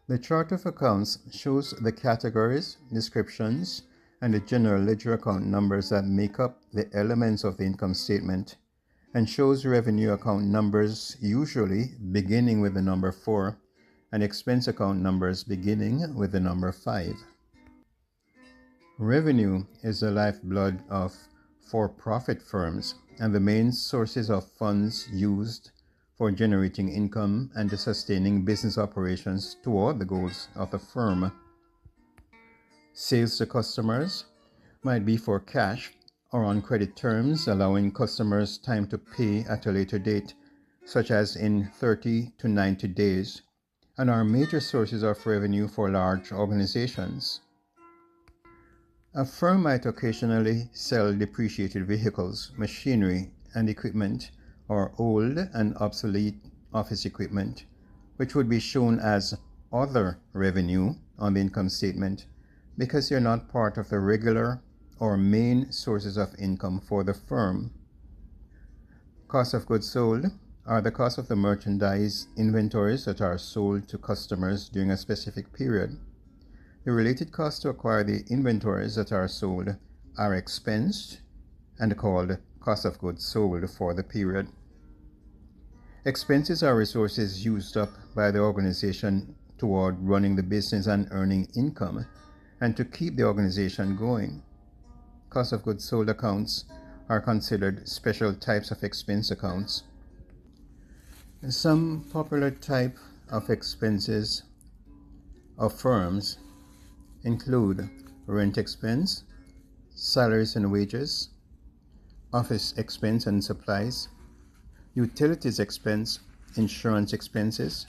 The chart of accounts shows the categories, descriptions, and the general ledger account numbers that make up the elements of the income statement, and shows revenue account numbers usually beginning with the number 4 and expense account numbers beginning with the number 5. Revenue is the lifeblood of for-profit firms and the main sources of funds used for generating income and sustaining business operations toward the goals of the firm. Sales to customers might be for cash or on credit terms, allowing customers time to pay at a later date, such as in 30 to 90 days, and are major sources of revenue for large organizations. A firm might occasionally sell depreciated vehicles, machinery, and equipment, or old and obsolete office equipment, which would be shown as other revenue on the income statement because they're not part of the regular or main sources of income for the firm. Cost of goods sold are the cost of the merchandise inventories that are sold to customers during a specific period. The related costs to acquire the inventories that are sold are expensed and called cost of goods sold for the period. Expenses are resources used up by the organization toward running the business and earning income and to keep the organization going. Cost of goods sold accounts are considered special types of expense accounts. Some popular type of expenses of firms include rent expense, salaries and wages, office expense and supplies, utilities expense, insurance expenses,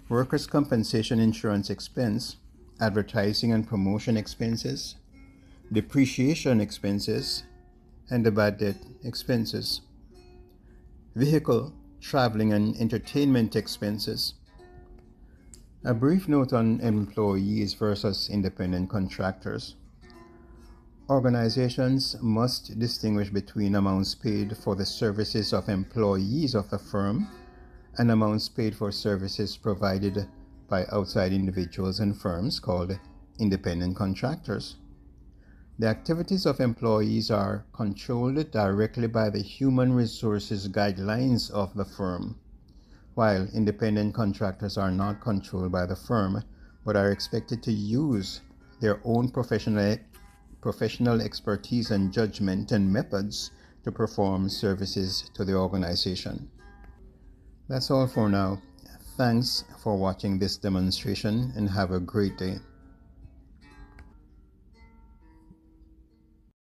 workers' compensation insurance expense, advertising and promotion expenses, depreciation expenses, and the bad debt expenses, vehicle, traveling and entertainment expenses. A brief note on employees versus independent contractors. Organizations must distinguish between amounts paid for the services of employees of the firm and amounts paid for services provided by outside individuals and firms called independent contractors. The activities of employees are controlled directly by the human resources guidelines of the firm, while independent contractors are not controlled by the firm but are expected to use their own professional expertise and judgment and methods to perform services to the organization. That's all for now. Thanks for watching this demonstration and have a great day.